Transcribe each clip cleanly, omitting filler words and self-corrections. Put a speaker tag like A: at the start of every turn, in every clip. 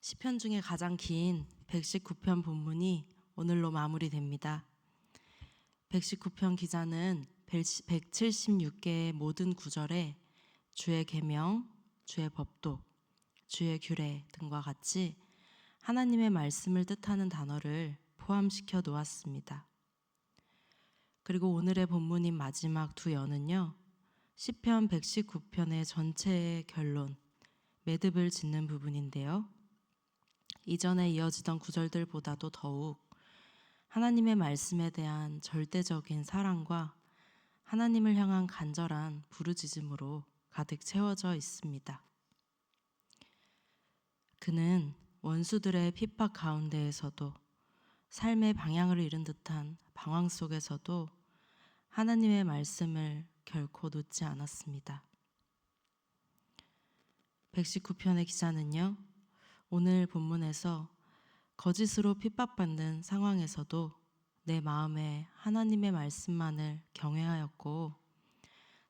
A: 시편 중에 가장 긴 119편 본문이 오늘로 마무리됩니다. 119편 기자는 176개의 모든 구절에 주의 계명, 주의 법도, 주의 규례 등과 같이 하나님의 말씀을 뜻하는 단어를 포함시켜 놓았습니다. 그리고 오늘의 본문인 마지막 두 연은요, 시편 119편의 전체의 결론, 매듭을 짓는 부분인데요. 이전에 이어지던 구절들보다도 더욱 하나님의 말씀에 대한 절대적인 사랑과 하나님을 향한 간절한 부르짖음으로 가득 채워져 있습니다. 그는 원수들의 핍박 가운데에서도 삶의 방향을 잃은 듯한 방황 속에서도 하나님의 말씀을 결코 놓지 않았습니다. 119편의 기자는요, 오늘 본문에서 거짓으로 핍박받는 상황에서도 내 마음에 하나님의 말씀만을 경외하였고,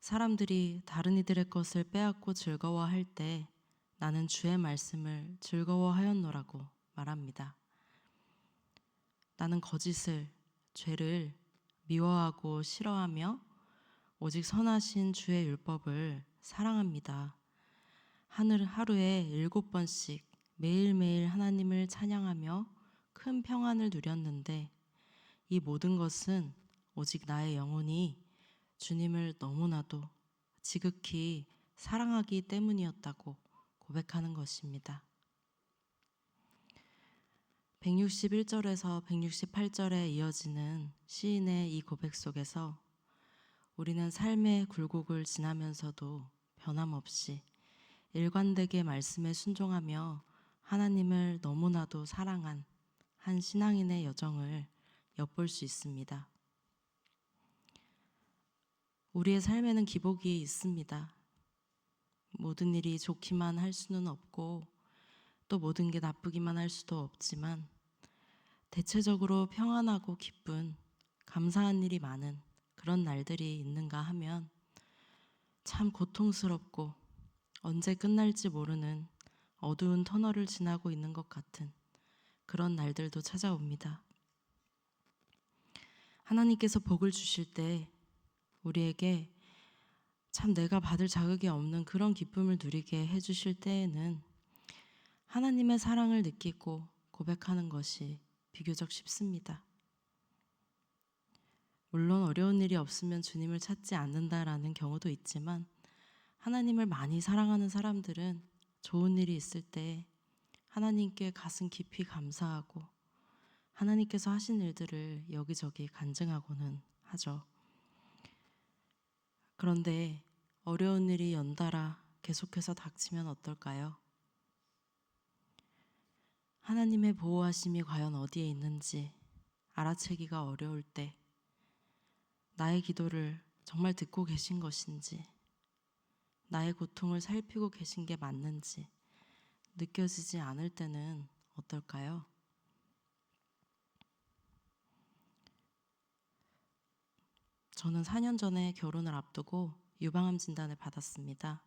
A: 사람들이 다른 이들의 것을 빼앗고 즐거워할 때 나는 주의 말씀을 즐거워하였노라고 말합니다. 나는 거짓을, 죄를 미워하고 싫어하며 오직 선하신 주의 율법을 사랑합니다. 하루에 7번씩 매일매일 하나님을 찬양하며 큰 평안을 누렸는데 이 모든 것은 오직 나의 영혼이 주님을 너무나도 지극히 사랑하기 때문이었다고 고백하는 것입니다. 161절에서 168절에 이어지는 시인의 이 고백 속에서 우리는 삶의 굴곡을 지나면서도 변함없이 일관되게 말씀에 순종하며 하나님을 너무나도 사랑한 한 신앙인의 여정을 엿볼 수 있습니다. 우리의 삶에는 기복이 있습니다. 모든 일이 좋기만 할 수는 없고 또 모든 게 나쁘기만 할 수도 없지만 대체적으로 평안하고 기쁜 감사한 일이 많은 그런 날들이 있는가 하면 참 고통스럽고 언제 끝날지 모르는 어두운 터널을 지나고 있는 것 같은 그런 날들도 찾아옵니다. 하나님께서 복을 주실 때 우리에게 참 내가 받을 자격이 없는 그런 기쁨을 누리게 해주실 때에는 하나님의 사랑을 느끼고 고백하는 것이 비교적 쉽습니다. 물론 어려운 일이 없으면 주님을 찾지 않는다라는 경우도 있지만 하나님을 많이 사랑하는 사람들은 좋은 일이 있을 때 하나님께 가슴 깊이 감사하고 하나님께서 하신 일들을 여기저기 간증하고는 하죠. 그런데 어려운 일이 연달아 계속해서 닥치면 어떨까요? 하나님의 보호하심이 과연 어디에 있는지 알아채기가 어려울 때 나의 기도를 정말 듣고 계신 것인지 나의 고통을 살피고 계신 게 맞는지 느껴지지 않을 때는 어떨까요? 저는 4년 전에 결혼을 앞두고 유방암 진단을 받았습니다.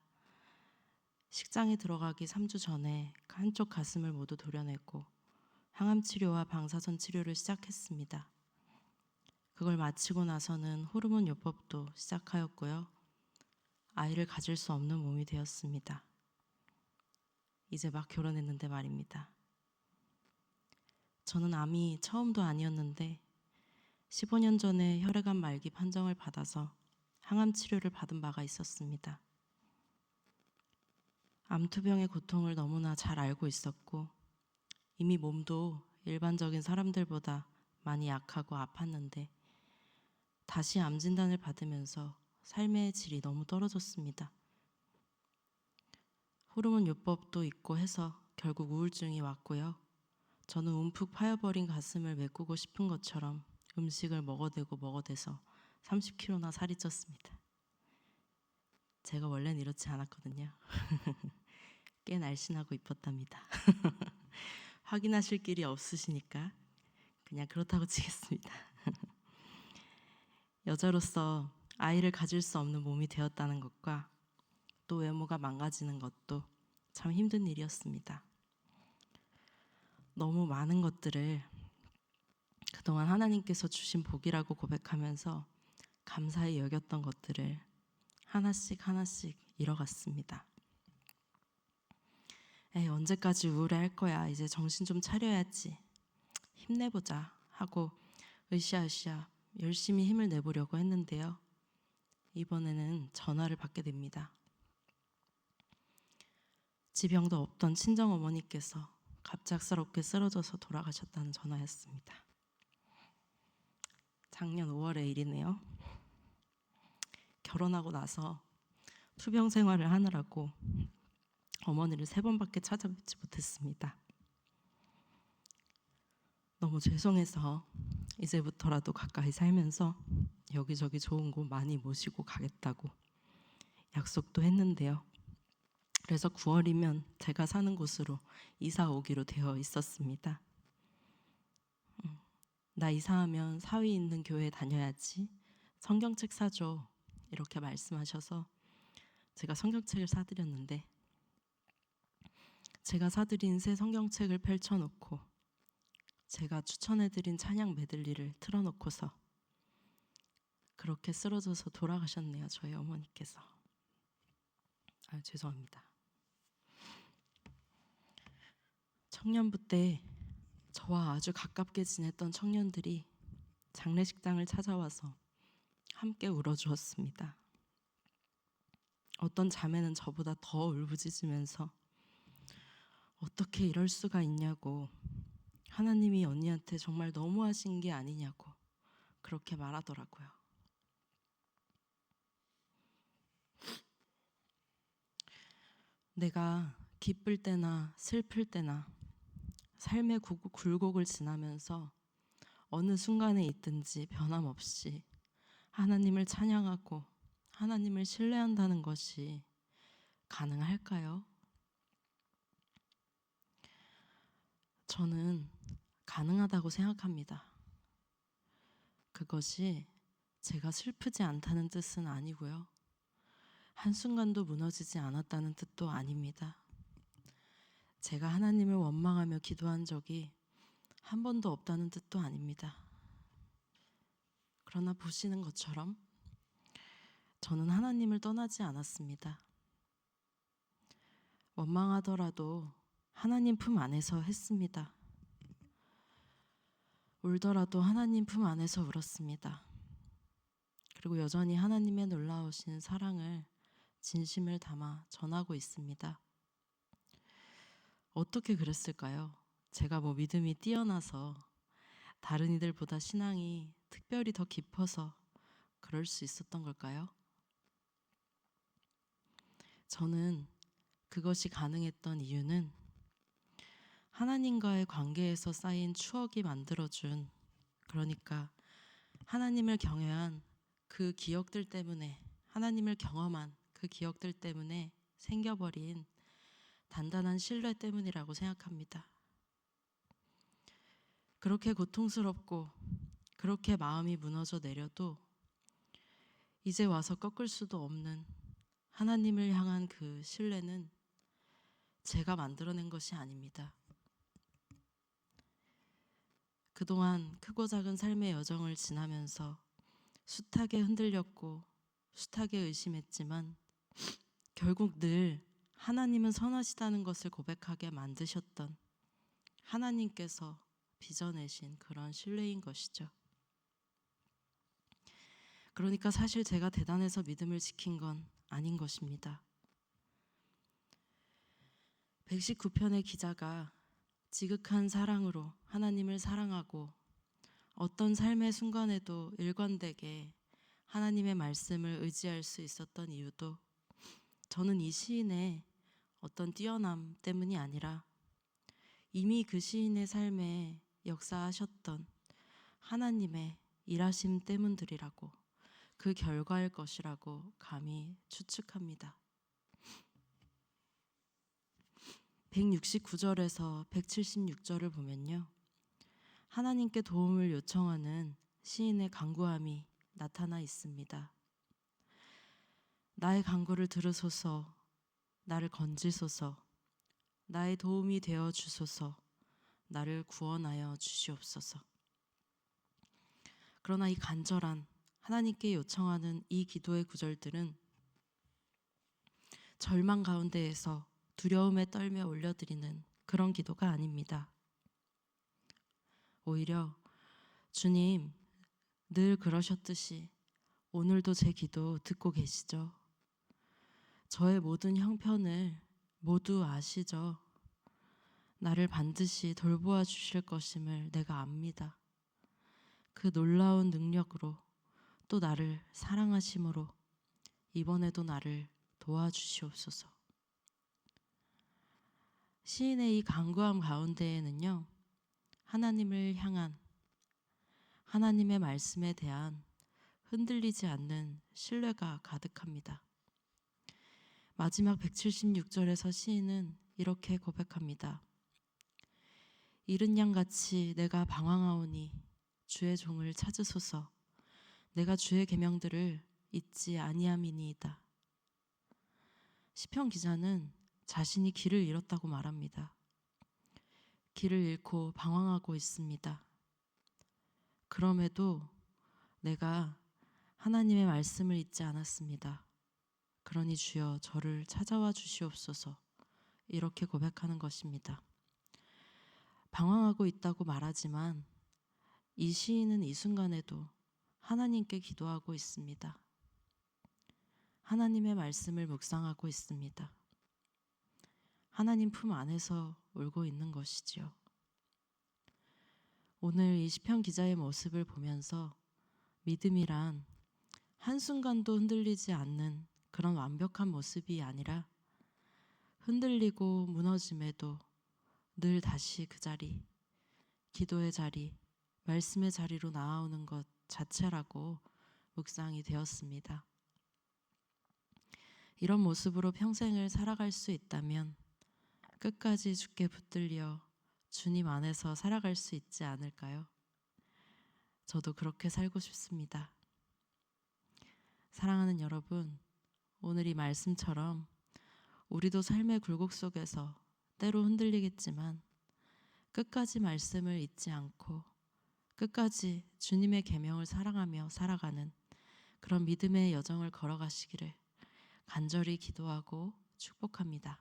A: 식장에 들어가기 3주 전에 한쪽 가슴을 모두 도려냈고 항암 치료와 방사선 치료를 시작했습니다. 그걸 마치고 나서는 호르몬 요법도 시작하였고요. 아이를 가질 수 없는 몸이 되었습니다. 이제 막 결혼했는데 말입니다. 저는 암이 처음도 아니었는데 15년 전에 혈액암 말기 판정을 받아서 항암 치료를 받은 바가 있었습니다. 암투병의 고통을 너무나 잘 알고 있었고 이미 몸도 일반적인 사람들보다 많이 약하고 아팠는데 다시 암 진단을 받으면서 삶의 질이 너무 떨어졌습니다. 호르몬 요법도 있고 해서 결국 우울증이 왔고요. 저는 움푹 파여버린 가슴을 메꾸고 싶은 것처럼 음식을 먹어대서 30kg나 살이 쪘습니다. 제가 원래는 이렇지 않았거든요. 꽤 날씬하고 이뻤답니다. 확인하실 길이 없으시니까 그냥 그렇다고 치겠습니다. 여자로서 아이를 가질 수 없는 몸이 되었다는 것과 또 외모가 망가지는 것도 참 힘든 일이었습니다. 너무 많은 것들을 그동안 하나님께서 주신 복이라고 고백하면서 감사히 여겼던 것들을 하나씩 하나씩 잃어갔습니다. 에이, 언제까지 우울해할 거야. 이제 정신 좀 차려야지. 힘내보자 하고 으쌰으쌰 열심히 힘을 내보려고 했는데요. 이번에는 전화를 받게 됩니다. 지병도 없던 친정어머니께서 갑작스럽게 쓰러져서 돌아가셨다는 전화였습니다. 작년 5월의 일이네요. 결혼하고 나서 투병 생활을 하느라고 어머니를 3번밖에 찾아뵙지 못했습니다. 너무 죄송해서 이제부터라도 가까이 살면서 여기저기 좋은 곳 많이 모시고 가겠다고 약속도 했는데요. 그래서 9월이면 제가 사는 곳으로 이사 오기로 되어 있었습니다. 나 이사하면 사위 있는 교회 다녀야지. 성경책 사줘. 이렇게 말씀하셔서 제가 성경책을 사드렸는데 제가 사드린 새 성경책을 펼쳐놓고 제가 추천해드린 찬양 메들리를 틀어놓고서 그렇게 쓰러져서 돌아가셨네요. 저희 어머니께서. 죄송합니다. 청년부 때 저와 아주 가깝게 지냈던 청년들이 장례식장을 찾아와서 함께 울어주었습니다. 어떤 자매는 저보다 더 울부짖으면서 어떻게 이럴 수가 있냐고, 하나님이 언니한테 정말 너무하신 게 아니냐고 그렇게 말하더라고요. 내가 기쁠 때나 슬플 때나 삶의 굴곡을 지나면서 어느 순간에 있든지 변함없이 하나님을 찬양하고 하나님을 신뢰한다는 것이 가능할까요? 저는 가능하다고 생각합니다. 그것이 제가 슬프지 않다는 뜻은 아니고요. 한순간도 무너지지 않았다는 뜻도 아닙니다. 제가 하나님을 원망하며 기도한 적이 한 번도 없다는 뜻도 아닙니다. 그러나 보시는 것처럼 저는 하나님을 떠나지 않았습니다. 원망하더라도 하나님 품 안에서 했습니다. 울더라도 하나님 품 안에서 울었습니다. 그리고 여전히 하나님의 놀라우신 사랑을 진심을 담아 전하고 있습니다. 어떻게 그랬을까요? 제가 믿음이 뛰어나서 다른 이들보다 신앙이 특별히 더 깊어서 그럴 수 있었던 걸까요? 저는 그것이 가능했던 이유는 하나님과의 관계에서 쌓인 추억이 만들어준, 그러니까 하나님을 경외한 그 기억들 때문에, 하나님을 경험한 그 기억들 때문에 생겨버린 단단한 신뢰 때문이라고 생각합니다. 그렇게 고통스럽고 그렇게 마음이 무너져 내려도 이제 와서 꺾을 수도 없는 하나님을 향한 그 신뢰는 제가 만들어낸 것이 아닙니다. 그동안 크고 작은 삶의 여정을 지나면서 숱하게 흔들렸고 숱하게 의심했지만 결국 늘 하나님은 선하시다는 것을 고백하게 만드셨던 하나님께서 빚어내신 그런 신뢰인 것이죠. 그러니까 사실 제가 대단해서 믿음을 지킨 건 아닌 것입니다. 119편의 기자가 지극한 사랑으로 하나님을 사랑하고 어떤 삶의 순간에도 일관되게 하나님의 말씀을 의지할 수 있었던 이유도 저는 이 시인의 어떤 뛰어남 때문이 아니라 이미 그 시인의 삶에 역사하셨던 하나님의 일하심 때문들이라고, 그 결과일 것이라고 감히 추측합니다. 169절에서 176절을 보면요, 하나님께 도움을 요청하는 시인의 간구함이 나타나 있습니다. 나의 간구를 들으소서, 나를 건지소서, 나의 도움이 되어 주소서, 나를 구원하여 주시옵소서. 그러나 이 간절한 하나님께 요청하는 이 기도의 구절들은 절망 가운데에서 두려움에 떨며 올려드리는 그런 기도가 아닙니다. 오히려 주님, 늘 그러셨듯이 오늘도 제 기도 듣고 계시죠? 저의 모든 형편을 모두 아시죠? 나를 반드시 돌보아 주실 것임을 내가 압니다. 그 놀라운 능력으로 또 나를 사랑하심으로 이번에도 나를 도와주시옵소서. 시인의 이 간구함 가운데에는요, 하나님을 향한 하나님의 말씀에 대한 흔들리지 않는 신뢰가 가득합니다. 마지막 176절에서 시인은 이렇게 고백합니다. 이른 양같이 내가 방황하오니 주의 종을 찾으소서. 내가 주의 계명들을 잊지 아니함이니이다. 시편 기자는 자신이 길을 잃었다고 말합니다. 길을 잃고 방황하고 있습니다. 그럼에도 내가 하나님의 말씀을 잊지 않았습니다. 그러니 주여 저를 찾아와 주시옵소서. 이렇게 고백하는 것입니다. 방황하고 있다고 말하지만 이 시인은 이 순간에도 하나님께 기도하고 있습니다. 하나님의 말씀을 묵상하고 있습니다. 하나님 품 안에서 울고 있는 것이지요. 오늘 이 시편 기자의 모습을 보면서 믿음이란 한순간도 흔들리지 않는 그런 완벽한 모습이 아니라 흔들리고 무너짐에도 늘 다시 그 자리, 기도의 자리, 말씀의 자리로 나아오는 것 자체라고 묵상이 되었습니다. 이런 모습으로 평생을 살아갈 수 있다면 끝까지 주께 붙들려 주님 안에서 살아갈 수 있지 않을까요? 저도 그렇게 살고 싶습니다. 사랑하는 여러분, 오늘 이 말씀처럼 우리도 삶의 굴곡 속에서 때로 흔들리겠지만 끝까지 말씀을 잊지 않고 끝까지 주님의 계명을 사랑하며 살아가는 그런 믿음의 여정을 걸어가시기를 간절히 기도하고 축복합니다.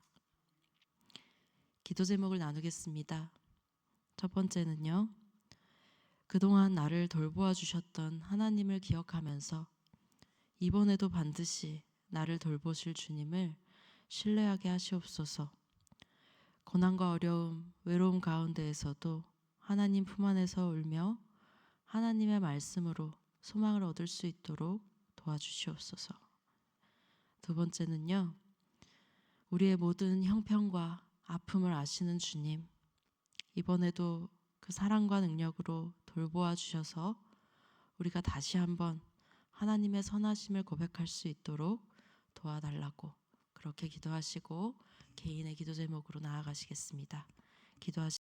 A: 기도 제목을 나누겠습니다. 첫 번째는요, 그동안 나를 돌보아 주셨던 하나님을 기억하면서 이번에도 반드시 나를 돌보실 주님을 신뢰하게 하시옵소서. 고난과 어려움, 외로움 가운데에서도 하나님 품 안에서 울며 하나님의 말씀으로 소망을 얻을 수 있도록 도와주시옵소서. 두 번째는요, 우리의 모든 형편과 아픔을 아시는 주님, 이번에도 그 사랑과 능력으로 돌보아 주셔서 우리가 다시 한번 하나님의 선하심을 고백할 수 있도록 도와달라고 그렇게 기도하시고 개인의 기도 제목으로 나아가시겠습니다. 기도하시